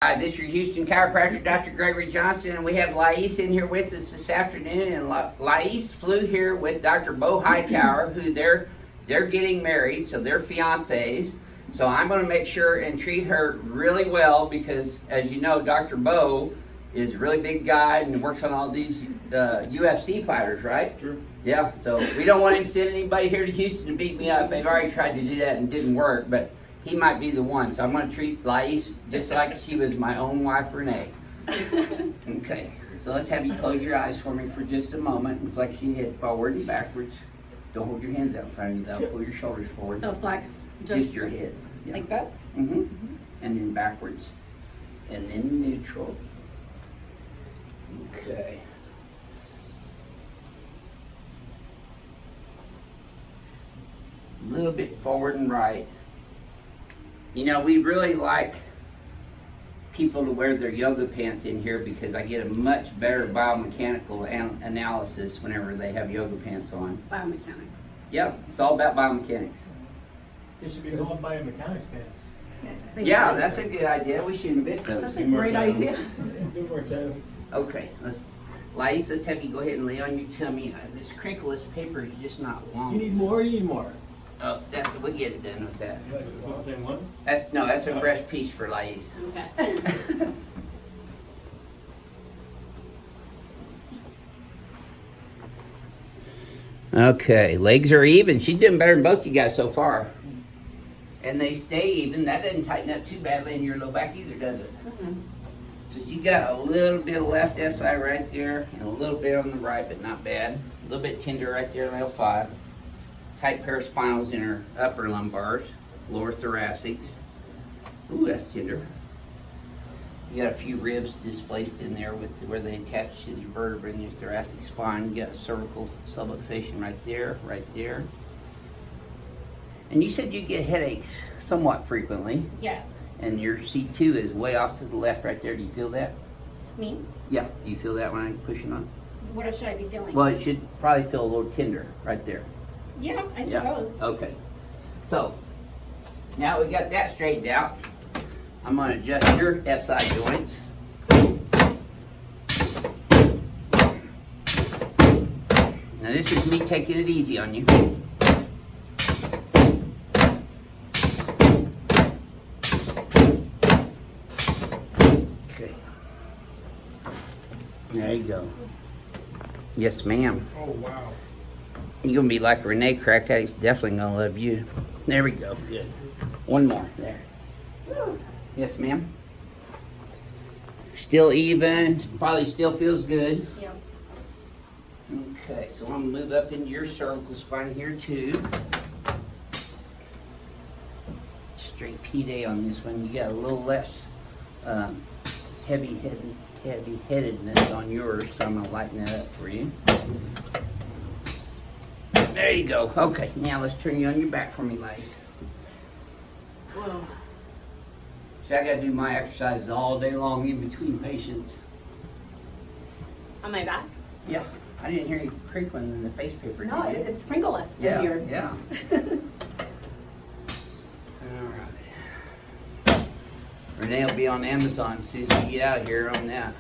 Hi, this is your Houston chiropractor, Dr. Gregory Johnson, and we have Lais in here with us this afternoon. And Lais flew here with Dr. Bo Hightower, who they're getting married, so they're fiancés. So I'm going to make sure and treat her really well because, as you know, Dr. Bo is a really big guy and works on all these UFC fighters, right? True. Yeah. So we don't want him to send anybody here to Houston to beat me up. They've already tried to do that and didn't work, but he might be the one. So I'm going to treat Lais just like she was my own wife, Renee. Okay, so let's have you close your eyes for me for just a moment and flex your head forward and backwards. Don't hold your hands out in front of you though. Pull your shoulders forward. So flex just your head. Yeah. like this? Mm-hmm. And then backwards. And then neutral. Okay. A little bit forward and right. You know, we really like people to wear their yoga pants in here because I get a much better biomechanical analysis whenever they have yoga pants on. Biomechanics. Yeah, it's all about biomechanics. It should be called biomechanics pants. Yeah, that's a good idea. We should invent those. That's a great idea. Do more, Chad. Okay, Lais, let's have you go ahead and lay on your tummy. This crinkleless paper is just not long. You need more, you need more. Oh, we'll get it done with that. Is it the same one? That's a fresh piece for Lais. Okay. Okay, legs are even. She's doing better than both of you guys so far. And they stay even. That doesn't tighten up too badly in your low back either, does it? So she got a little bit of left SI right there and a little bit on the right, but not bad. A little bit tender right there in L5. Tight paraspinals in her upper lumbars, lower thoracics. Ooh, that's tender. You got a few ribs displaced in there with where they attach to your vertebra in your thoracic spine. You got a cervical subluxation right there, right there. And you said you get headaches somewhat frequently. Yes. And your C2 is way off to the left right there. Do you feel that? Me? Yeah. Do you feel that when I'm pushing on? What should I be feeling? Well, it should probably feel a little tender right there. Yeah, I Yeah. suppose. Okay. So, now we got that straightened out. I'm going to adjust your SI joints. Now this is me taking it easy on you. Okay. There you go. Yes, ma'am. Oh, wow. You're going to be like Renee Crackhead. He's definitely going to love you. There we go. Good. One more. There. Yes, ma'am. Still even. Probably still feels good. Yeah. Okay, so I'm going to move up into your cervical spine here too. Straight P-Day on this one. You got a little less heavy-headedness on yours, so I'm going to lighten that up for you. There you go. Okay, now let's turn you on your back for me, Lais. Whoa. See, I got to do my exercises all day long in between patients. On my back? Yeah, I didn't hear you crinkling in the face paper. No, did you? it's sprinkleless Yeah, in here. yeah. All right. Renee will be on Amazon as soon as we get out here on that.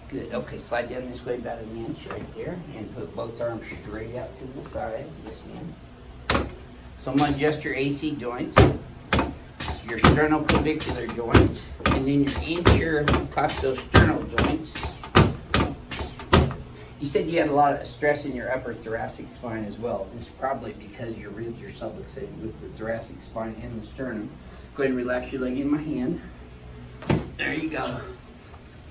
Good. Okay, slide down this way about an inch right there and put both arms straight out to the sides. Yes, ma'am. So I'm going to adjust your AC joints, your sternoclavicular joints, and then your anterior costosternal joints. You said you had a lot of stress in your upper thoracic spine as well. It's probably because your ribs are subluxated with the thoracic spine and the sternum. Go ahead and relax your leg in my hand. There you go.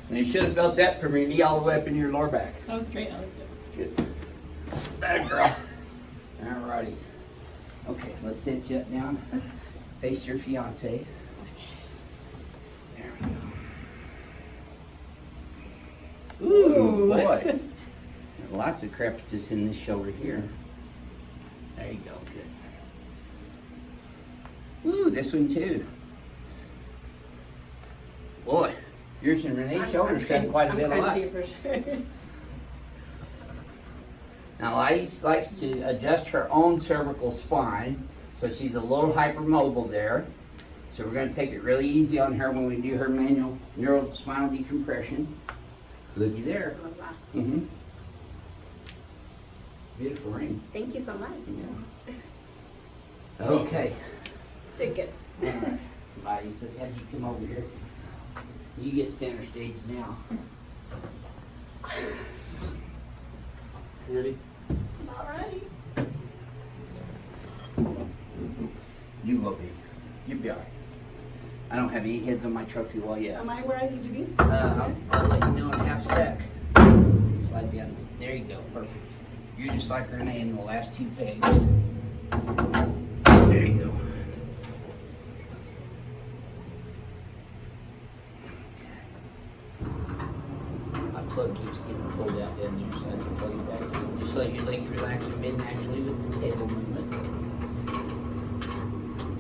And you should have felt that from your knee all the way up into your lower back. That was great. I liked it. Good. Bad girl. Alrighty. Okay, let's sit you up now. Face your fiance. There we go. Ooh, boy. Lots of crepitus in this shoulder here. There you go. Good. Ooh, this one too. Boy, yours and Renee's shoulders got quite a bit of luck. I'm crunchy for sure. Now, Lais likes to adjust her own cervical spine, so she's a little hypermobile there. So we're gonna take it really easy on her when we do her manual neural spinal decompression. Looky there. I love that. Mm-hmm. Beautiful ring. Thank you so much. Yeah. Okay. Did good. Alright. Lottie says, have you come over here? You get center stage now. You ready? All right. You will be. You'll be alright. I don't have any heads on my trophy wall yet. Am I where I need to be? I'll let you know in a half sec. Slide down. There you go. Perfect. You're just like Renee in the last two pegs. There you go. My plug keeps getting pulled out down there, so I can plug it back in. Just let your legs relax a bit naturally with the table movement.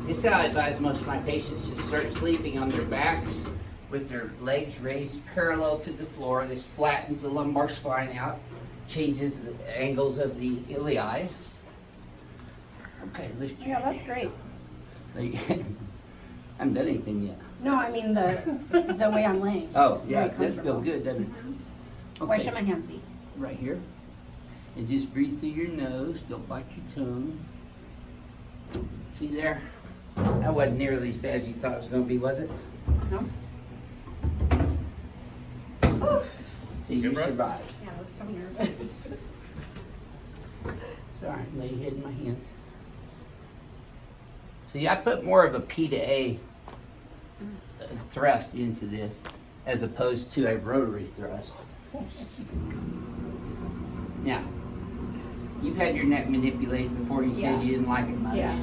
This is how I advise most of my patients to start sleeping on their backs with their legs raised parallel to the floor. This flattens the lumbar spine out, changes the angles of the ilii. Okay, lift your Yeah, that's great. I haven't done anything yet. No, I mean the way I'm laying. Oh, It's yeah, very this feels comfortable. good, doesn't it? Where should my hands be? Right here. And just breathe through your nose, don't bite your tongue. See there? That wasn't nearly as bad as you thought it was going to be, was it? No? See, you survived. Yeah, I was so nervous. Sorry, lay your head in my hands. See, I put more of a P to A thrust into this as opposed to a rotary thrust. Now, you've had your neck manipulated before. You Yeah. said you didn't like it much. Yeah.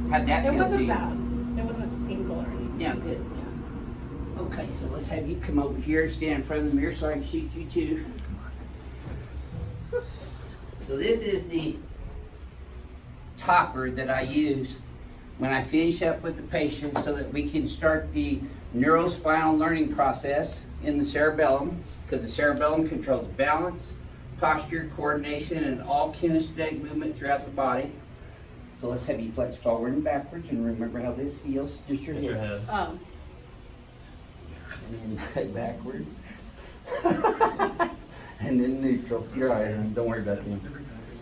How'd that It feel to wasn't you? bad. It wasn't painful or anything. Yeah, good. Yeah. Okay, so let's have you come over here and stand in front of the mirror so I can shoot you too. So this is the topper that I use when I finish up with the patient so that we can start the neurospinal learning process in the cerebellum, because the cerebellum controls balance, posture, coordination, and all kinesthetic movement throughout the body. So let's have you flex forward and backwards and remember how this feels. Just your Hit your head. head. And then backwards. And then neutral. You're all right, don't worry about them.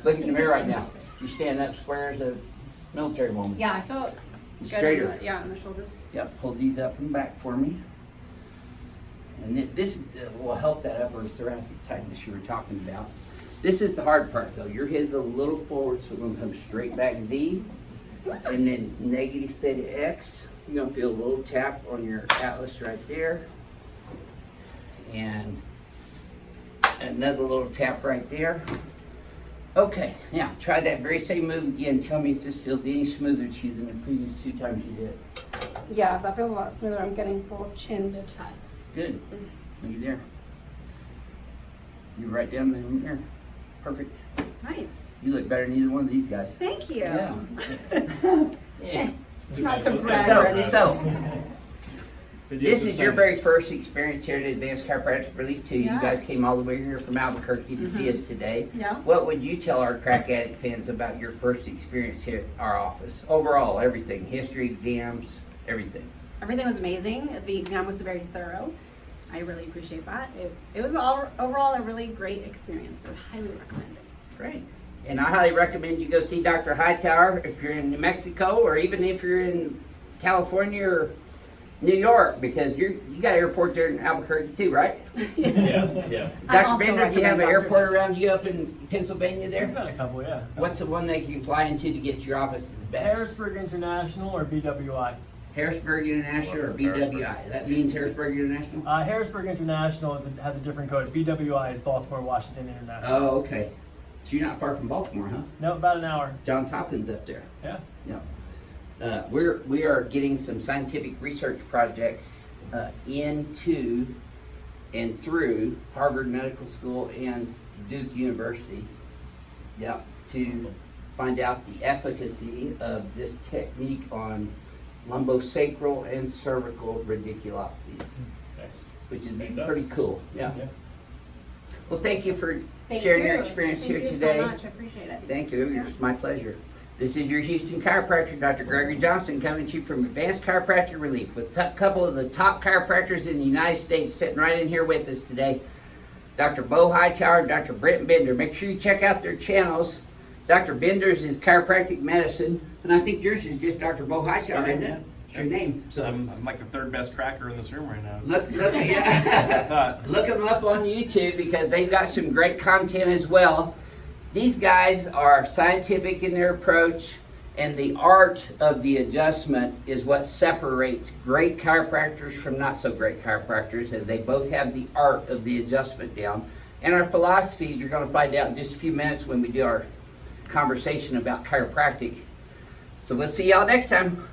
Look in the mirror right now. You stand up square as a military woman. Yeah, I felt good. Straighter. In the, yeah, in the shoulders. Yep, pull these up and back for me. And this will help that upper thoracic tightness you were talking about. This is the hard part though. Your head's a little forward, so we're gonna come straight back Z. And then negative theta X. You're gonna feel a little tap on your atlas right there. And another little tap right there. Okay, now try that very same move again. Tell me if this feels any smoother to you than the previous two times you did it. Yeah, that feels a lot smoother. I'm getting full chin to chest. Good. Look at there. You're right down there in the mirror. Perfect. Nice. You look better than either one of these guys. Thank you. Yeah. Yeah. Not to brag or anything. So, this is your very first experience here at Advanced Chiropractic Relief 2. You Yeah. guys came all the way here from Albuquerque to see us today. Yeah. What would you tell our crack addict fans about your first experience here at our office? Overall, everything, history, exams, everything. Everything was amazing. The exam was very thorough. I really appreciate that. It was overall a really great experience. I would highly recommend it. Great. And I highly recommend you go see Dr. Hightower if you're in New Mexico or even if you're in California or New York, because you got an airport there in Albuquerque too, right? Yeah. I Dr. also Bender, do you have an recommend Dr. airport Bender. around you up in Pennsylvania We've there? got a couple, yeah. What's the one they can fly into to get to your office the best? Harrisburg International or BWI? Harrisburg International or BWI? That means Harrisburg International? Harrisburg International has a different code. BWI is Baltimore Washington International. Oh, okay. So you're not far from Baltimore, huh? No, about an hour. Johns Hopkins up there. Yeah. Yeah. We are getting some scientific research projects into and through Harvard Medical School and Duke University. Yep. To find out the efficacy of this technique on lumbosacral and cervical radiculopathies, Nice. which is Makes pretty sense. cool. Yeah. Yeah. Well, thank you for Thank sharing you. your experience Thank here you today. so much. I appreciate it. Thank you. Yeah. It's my pleasure. This is your Houston chiropractor, Dr. Gregory Johnson, coming to you from Advanced Chiropractic Relief with a couple of the top chiropractors in the United States sitting right in here with us today. Dr. Bo Hightower and Dr. Brent Bender. Make sure you check out their channels. Dr. Bender's is chiropractic medicine, and I think yours is just Dr. Bo Hightower, isn't it? It's your name. So I'm like the third best cracker in this room right now. Look them up on YouTube because they've got some great content as well. These guys are scientific in their approach, and the art of the adjustment is what separates great chiropractors from not so great chiropractors, and they both have the art of the adjustment down. And our philosophies you're going to find out in just a few minutes when we do our conversation about chiropractic. So we'll see y'all next time.